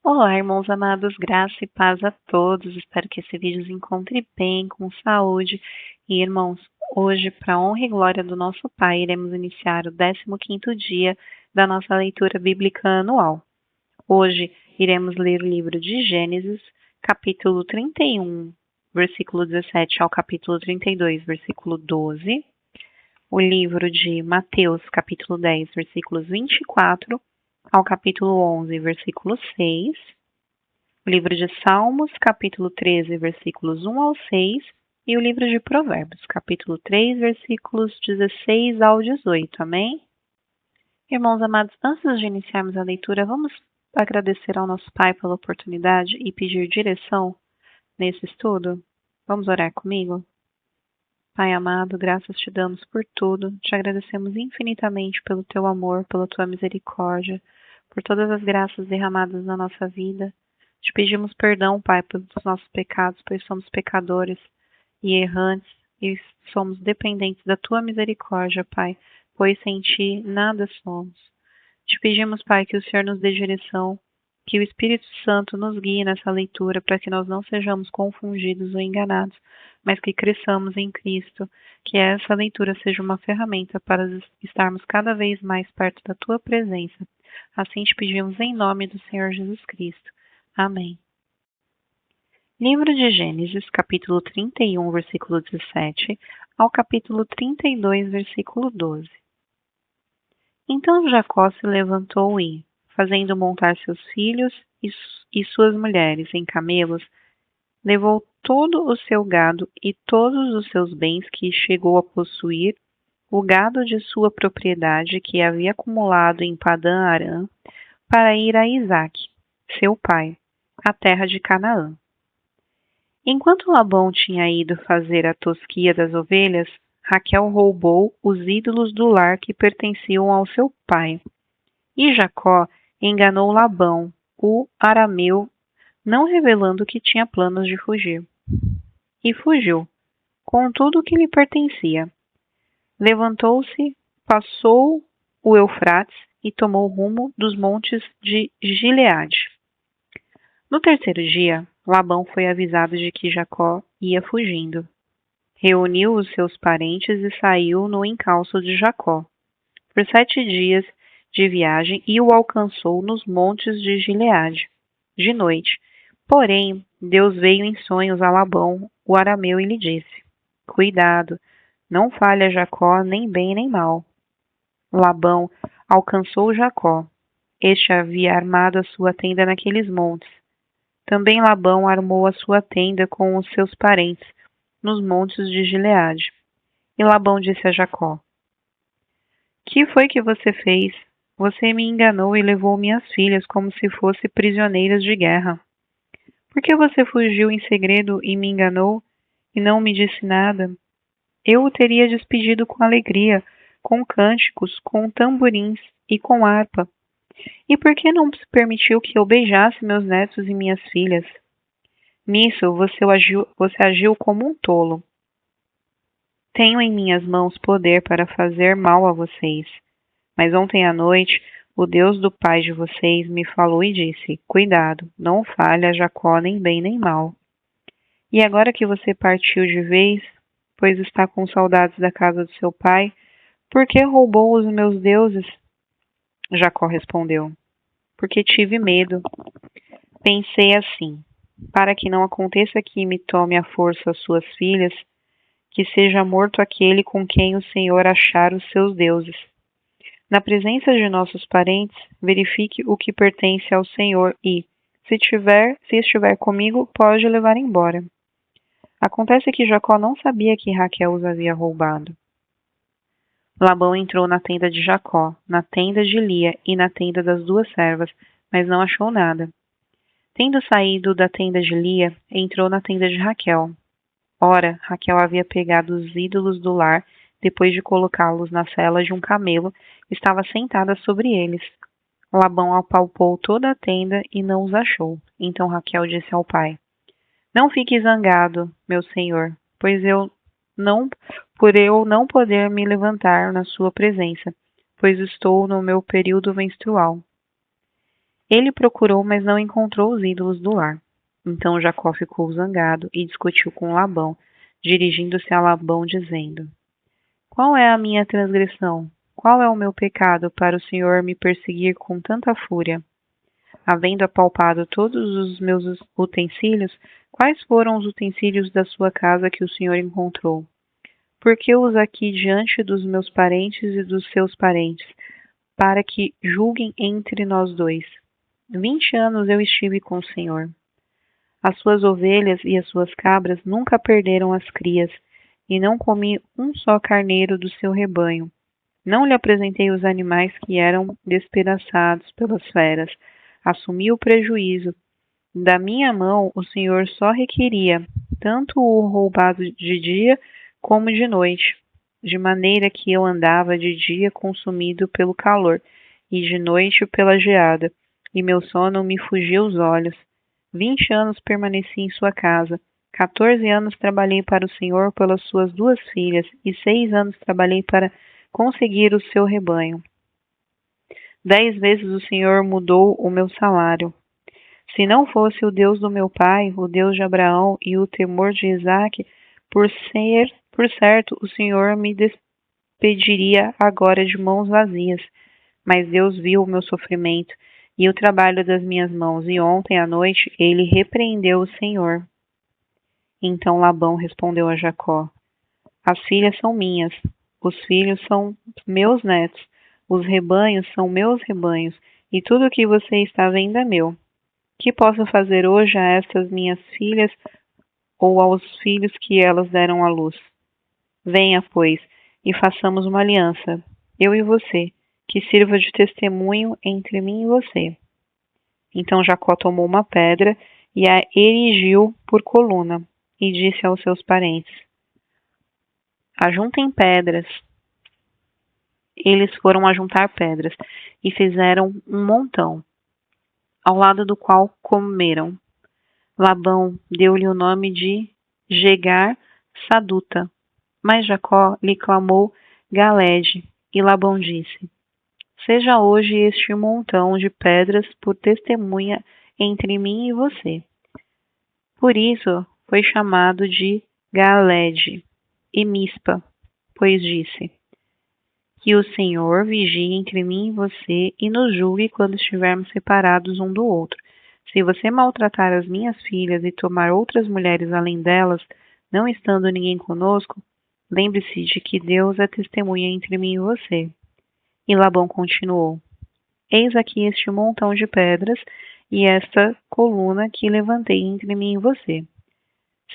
Olá, irmãos amados, graça e paz a todos. Espero que esse vídeo os encontre bem, com saúde. E, irmãos, hoje, para a honra e glória do nosso Pai, iremos iniciar o 15º dia da nossa leitura bíblica anual. Hoje, iremos ler o livro de Gênesis, capítulo 31, versículo 17 ao capítulo 32, versículo 12. O livro de Mateus, capítulo 10, versículos 24 ao capítulo 11, versículo 6, o livro de Salmos, capítulo 13, versículos 1 ao 6, e o livro de Provérbios, capítulo 3, versículos 16 ao 18. Amém? Irmãos amados, antes de iniciarmos a leitura, vamos agradecer ao nosso Pai pela oportunidade e pedir direção nesse estudo? Vamos orar comigo? Pai amado, graças te damos por tudo, te agradecemos infinitamente pelo teu amor, pela tua misericórdia, por todas as graças derramadas na nossa vida. Te pedimos perdão, Pai, pelos nossos pecados, pois somos pecadores e errantes e somos dependentes da tua misericórdia, Pai, pois sem ti nada somos. Te pedimos, Pai, que o Senhor nos dê direção, que o Espírito Santo nos guie nessa leitura para que nós não sejamos confundidos ou enganados, mas que cresçamos em Cristo, que essa leitura seja uma ferramenta para estarmos cada vez mais perto da Tua presença. Assim te pedimos em nome do Senhor Jesus Cristo. Amém. Livro de Gênesis, capítulo 31, versículo 17, ao capítulo 32, versículo 12. Então Jacó se levantou e, fazendo montar seus filhos e suas mulheres em camelos, levou todo o seu gado e todos os seus bens que chegou a possuir, o gado de sua propriedade que havia acumulado em Padã Arã, para ir a Isaque, seu pai, à terra de Canaã. Enquanto Labão tinha ido fazer a tosquia das ovelhas, Raquel roubou os ídolos do lar que pertenciam ao seu pai. E Jacó enganou Labão, o arameu, não revelando que tinha planos de fugir. E fugiu, com tudo o que lhe pertencia. Levantou-se, passou o Eufrates e tomou rumo dos montes de Gileade. No terceiro dia, Labão foi avisado de que Jacó ia fugindo. Reuniu os seus parentes e saiu no encalço de Jacó, por 7 dias de viagem, e o alcançou nos montes de Gileade, de noite. Porém, Deus veio em sonhos a Labão, o arameu, e lhe disse: Cuidado, não fale a Jacó nem bem nem mal. Labão alcançou Jacó. Este havia armado a sua tenda naqueles montes. Também Labão armou a sua tenda com os seus parentes, nos montes de Gileade. E Labão disse a Jacó: Que foi que você fez? Você me enganou e levou minhas filhas como se fossem prisioneiras de guerra. Por que você fugiu em segredo e me enganou e não me disse nada? Eu o teria despedido com alegria, com cânticos, com tamborins e com harpa. E por que não permitiu que eu beijasse meus netos e minhas filhas? Nisso você agiu como um tolo. Tenho em minhas mãos poder para fazer mal a vocês. Mas ontem à noite, o Deus do pai de vocês me falou e disse: Cuidado, não fale a Jacó nem bem nem mal. E agora que você partiu de vez, pois está com saudades da casa do seu pai, por que roubou os meus deuses? Jacó respondeu: Porque tive medo. Pensei assim: para que não aconteça que me tome à força as suas filhas, que seja morto aquele com quem o Senhor achar os seus deuses. Na presença de nossos parentes, verifique o que pertence ao Senhor e, se estiver comigo, pode levar embora. Acontece que Jacó não sabia que Raquel os havia roubado. Labão entrou na tenda de Jacó, na tenda de Lia e na tenda das 2 servas, mas não achou nada. Tendo saído da tenda de Lia, entrou na tenda de Raquel. Ora, Raquel havia pegado os ídolos do lar, depois de colocá-los na sela de um camelo, estava sentada sobre eles. Labão apalpou toda a tenda e não os achou. Então Raquel disse ao pai: Não fique zangado, meu senhor, por eu não poder me levantar na sua presença, pois estou no meu período menstrual. Ele procurou, mas não encontrou os ídolos do lar. Então Jacó ficou zangado e discutiu com Labão, dirigindo-se a Labão, dizendo: Qual é a minha transgressão? Qual é o meu pecado para o Senhor me perseguir com tanta fúria? Havendo apalpado todos os meus utensílios, quais foram os utensílios da sua casa que o Senhor encontrou? Por que os aqui diante dos meus parentes e dos seus parentes, para que julguem entre nós dois? 20 anos eu estive com o Senhor. As suas ovelhas e as suas cabras nunca perderam as crias, e não comi um só carneiro do seu rebanho. Não lhe apresentei os animais que eram despedaçados pelas feras. Assumi o prejuízo. Da minha mão o Senhor só requeria tanto o roubado de dia como de noite, de maneira que eu andava de dia consumido pelo calor, e de noite pela geada, e meu sono me fugia aos olhos. 20 anos permaneci em sua casa. 14 anos trabalhei para o Senhor pelas suas 2 filhas, e 6 anos trabalhei para conseguir o seu rebanho. 10 vezes o Senhor mudou o meu salário. Se não fosse o Deus do meu pai, o Deus de Abraão e o temor de Isaque, por certo, o Senhor me despediria agora de mãos vazias. Mas Deus viu o meu sofrimento e o trabalho das minhas mãos, e ontem à noite ele repreendeu o Senhor. Então Labão respondeu a Jacó: As filhas são minhas, os filhos são meus netos, os rebanhos são meus rebanhos, e tudo o que você está vendo é meu. Que posso fazer hoje a estas minhas filhas ou aos filhos que elas deram à luz? Venha, pois, e façamos uma aliança, eu e você, que sirva de testemunho entre mim e você. Então Jacó tomou uma pedra e a erigiu por coluna, e disse aos seus parentes: Ajuntem pedras. Eles foram ajuntar pedras e fizeram um montão, ao lado do qual comeram. Labão deu-lhe o nome de Jegar Saduta, mas Jacó lhe clamou Galede, e Labão disse: Seja hoje este montão de pedras por testemunha entre mim e você. Por isso foi chamado de Galede e Mispa, pois disse: Que o Senhor vigie entre mim e você e nos julgue quando estivermos separados um do outro. Se você maltratar as minhas filhas e tomar outras mulheres além delas, não estando ninguém conosco, lembre-se de que Deus é testemunha entre mim e você. E Labão continuou: Eis aqui este montão de pedras e esta coluna que levantei entre mim e você.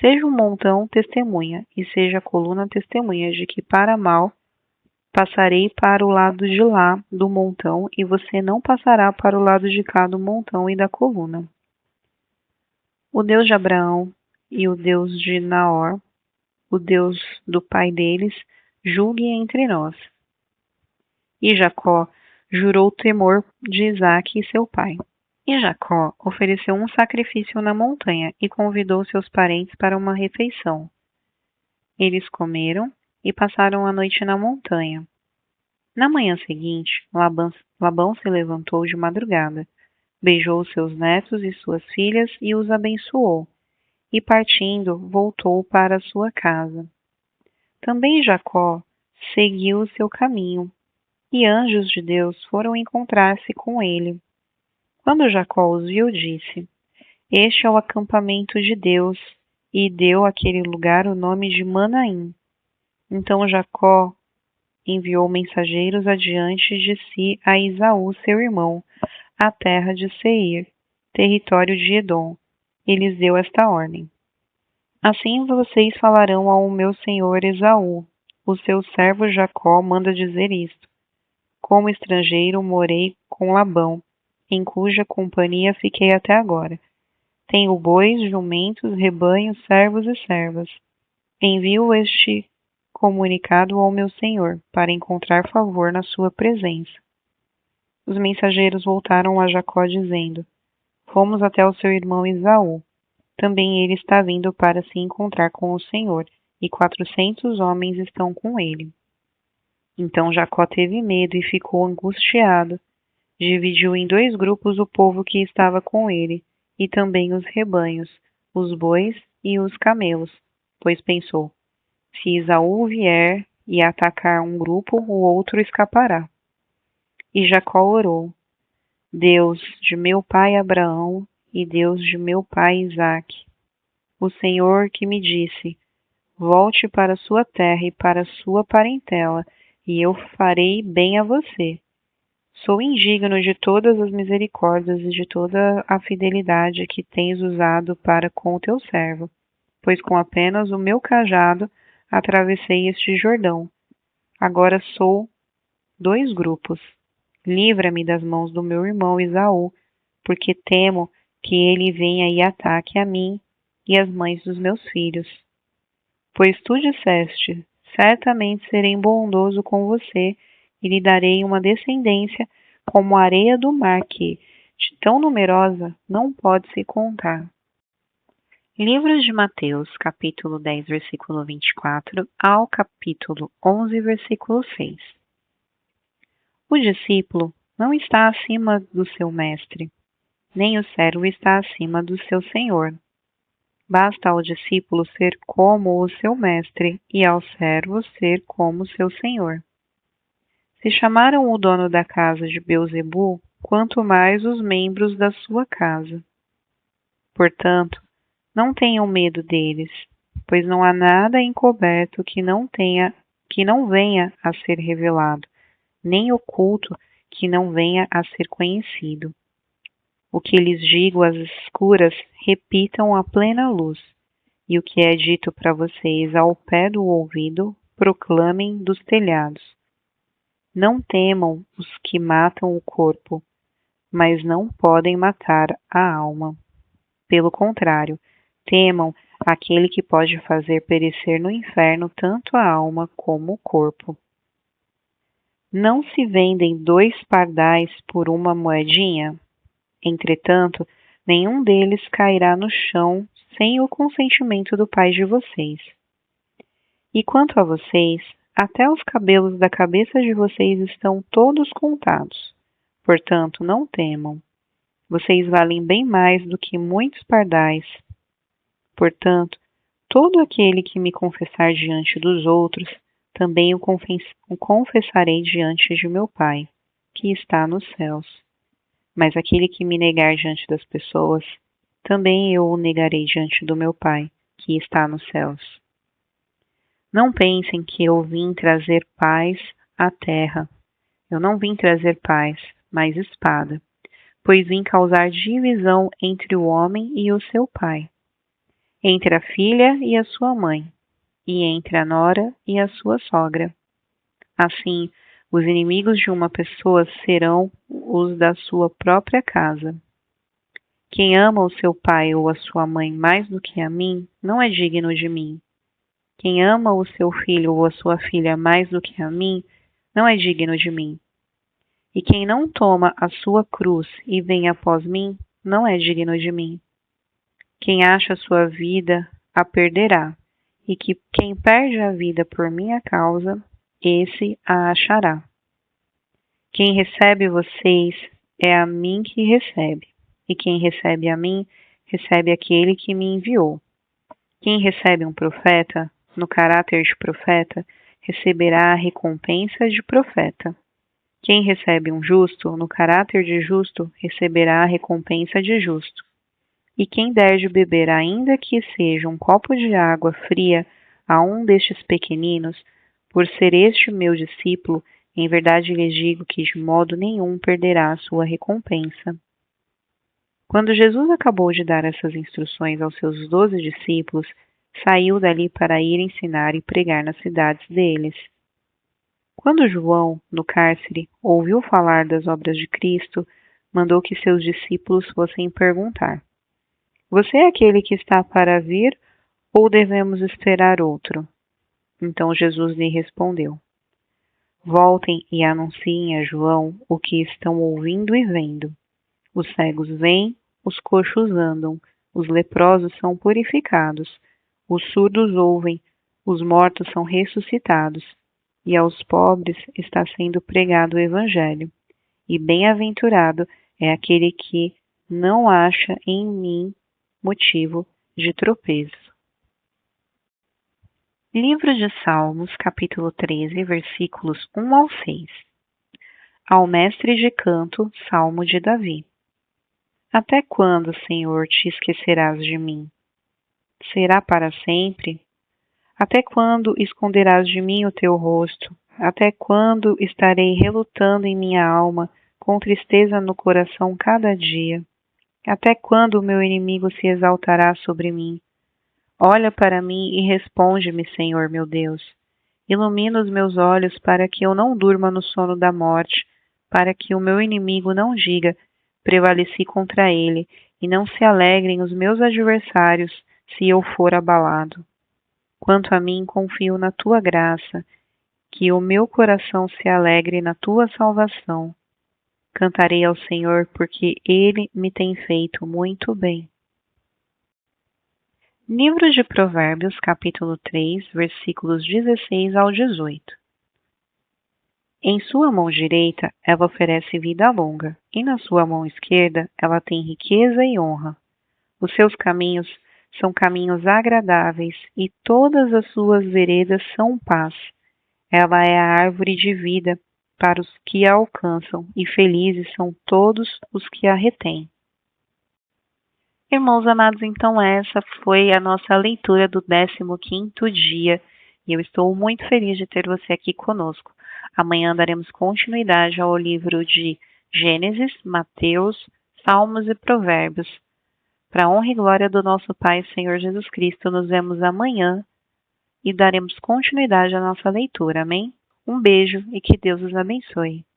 Seja o montão testemunha, e seja a coluna testemunha de que para mal passarei para o lado de lá do montão, e você não passará para o lado de cá do montão e da coluna. O Deus de Abraão e o Deus de Naor, o Deus do pai deles, julgue entre nós. E Jacó jurou o temor de Isaque e seu pai. E Jacó ofereceu um sacrifício na montanha e convidou seus parentes para uma refeição. Eles comeram e passaram a noite na montanha. Na manhã seguinte, Labão se levantou de madrugada, beijou seus netos e suas filhas e os abençoou, e partindo, voltou para sua casa. Também Jacó seguiu o seu caminho, e anjos de Deus foram encontrar-se com ele. Quando Jacó os viu, disse: Este é o acampamento de Deus, e deu àquele lugar o nome de Manaim. Então Jacó enviou mensageiros adiante de si a Esaú, seu irmão, à terra de Seir, território de Edom. E lhes deu esta ordem: Assim vocês falarão ao meu senhor Esaú: O seu servo Jacó manda dizer isto: Como estrangeiro morei com Labão, em cuja companhia fiquei até agora. Tenho bois, jumentos, rebanhos, servos e servas. Envio este comunicado ao meu senhor, para encontrar favor na sua presença. Os mensageiros voltaram a Jacó, dizendo: Fomos até o seu irmão Esaú. Também ele está vindo para se encontrar com o Senhor, e 400 homens estão com ele. Então Jacó teve medo e ficou angustiado. Dividiu em 2 grupos o povo que estava com ele, e também os rebanhos, os bois e os camelos, pois pensou: se Esaú vier e atacar um grupo, o outro escapará. E Jacó orou: Deus de meu pai Abraão e Deus de meu pai Isaque, o Senhor que me disse: volte para sua terra e para sua parentela, e eu farei bem a você. Sou indigno de todas as misericórdias e de toda a fidelidade que tens usado para com o teu servo, pois com apenas o meu cajado atravessei este Jordão. Agora sou 2 grupos. Livra-me das mãos do meu irmão Esaú, porque temo que ele venha e ataque a mim e as mães dos meus filhos. Pois tu disseste: certamente serei bondoso com você e lhe darei uma descendência como a areia do mar que, de tão numerosa, não pode se contar. Livro de Mateus, capítulo 10, versículo 24 ao capítulo 11, versículo 6. O discípulo não está acima do seu mestre, nem o servo está acima do seu senhor. Basta ao discípulo ser como o seu mestre e ao servo ser como seu senhor. Se chamaram o dono da casa de Beelzebu, quanto mais os membros da sua casa. Portanto, não tenham medo deles, pois não há nada encoberto que não venha a ser revelado, nem oculto que não venha a ser conhecido. O que lhes digo às escuras, repitam à plena luz, e o que é dito para vocês ao pé do ouvido, proclamem dos telhados. Não temam os que matam o corpo, mas não podem matar a alma. Pelo contrário, temam aquele que pode fazer perecer no inferno tanto a alma como o corpo. Não se vendem 2 pardais por uma moedinha? Entretanto, nenhum deles cairá no chão sem o consentimento do Pai de vocês. E quanto a vocês, até os cabelos da cabeça de vocês estão todos contados. Portanto, não temam. Vocês valem bem mais do que muitos pardais. Portanto, todo aquele que me confessar diante dos outros, também o confessarei diante de meu Pai, que está nos céus. Mas aquele que me negar diante das pessoas, também eu o negarei diante do meu Pai, que está nos céus. Não pensem que eu vim trazer paz à terra. Eu não vim trazer paz, mas espada, pois vim causar divisão entre o homem e o seu pai, entre a filha e a sua mãe, e entre a nora e a sua sogra. Assim, os inimigos de uma pessoa serão os da sua própria casa. Quem ama o seu pai ou a sua mãe mais do que a mim, não é digno de mim. Quem ama o seu filho ou a sua filha mais do que a mim, não é digno de mim. E quem não toma a sua cruz e vem após mim, não é digno de mim. Quem acha a sua vida, a perderá, e quem perde a vida por minha causa, esse a achará. Quem recebe vocês é a mim que recebe, e quem recebe a mim, recebe aquele que me enviou. Quem recebe um profeta, no caráter de profeta, receberá a recompensa de profeta. Quem recebe um justo, no caráter de justo, receberá a recompensa de justo. E quem der de beber, ainda que seja um copo de água fria, a um destes pequeninos, por ser este meu discípulo, em verdade lhes digo que de modo nenhum perderá a sua recompensa. Quando Jesus acabou de dar essas instruções aos seus 12 discípulos, saiu dali para ir ensinar e pregar nas cidades deles. Quando João, no cárcere, ouviu falar das obras de Cristo, mandou que seus discípulos fossem perguntar: Você é aquele que está para vir, ou devemos esperar outro? Então Jesus lhe respondeu: Voltem e anunciem a João o que estão ouvindo e vendo. Os cegos veem, os coxos andam, os leprosos são purificados, os surdos ouvem, os mortos são ressuscitados, e aos pobres está sendo pregado o Evangelho. e bem-aventurado é aquele que não acha em mim motivo de tropeço. Livro de Salmos, capítulo 13, versículos 1 ao 6. Ao mestre de canto, Salmo de Davi. Até quando, Senhor, te esquecerás de mim? Será para sempre? Até quando esconderás de mim o teu rosto? Até quando estarei relutando em minha alma, com tristeza no coração cada dia? Até quando o meu inimigo se exaltará sobre mim? Olha para mim e responde-me, Senhor meu Deus. Ilumina os meus olhos para que eu não durma no sono da morte, para que o meu inimigo não diga, prevaleci contra ele, e não se alegrem os meus adversários, se eu for abalado. Quanto a mim, confio na tua graça, que o meu coração se alegre na tua salvação. Cantarei ao Senhor, porque ele me tem feito muito bem. Livro de Provérbios, capítulo 3, versículos 16 ao 18. Em sua mão direita ela oferece vida longa, e na sua mão esquerda ela tem riqueza e honra. Os seus caminhos são caminhos agradáveis, e todas as suas veredas são paz. Ela é a árvore de vida para os que a alcançam, e felizes são todos os que a retêm. Irmãos amados, então essa foi a nossa leitura do 15º dia e eu estou muito feliz de ter você aqui conosco. Amanhã daremos continuidade ao livro de Gênesis, Mateus, Salmos e Provérbios. Para a honra e glória do nosso Pai, Senhor Jesus Cristo, nos vemos amanhã e daremos continuidade à nossa leitura. Amém? Um beijo e que Deus os abençoe.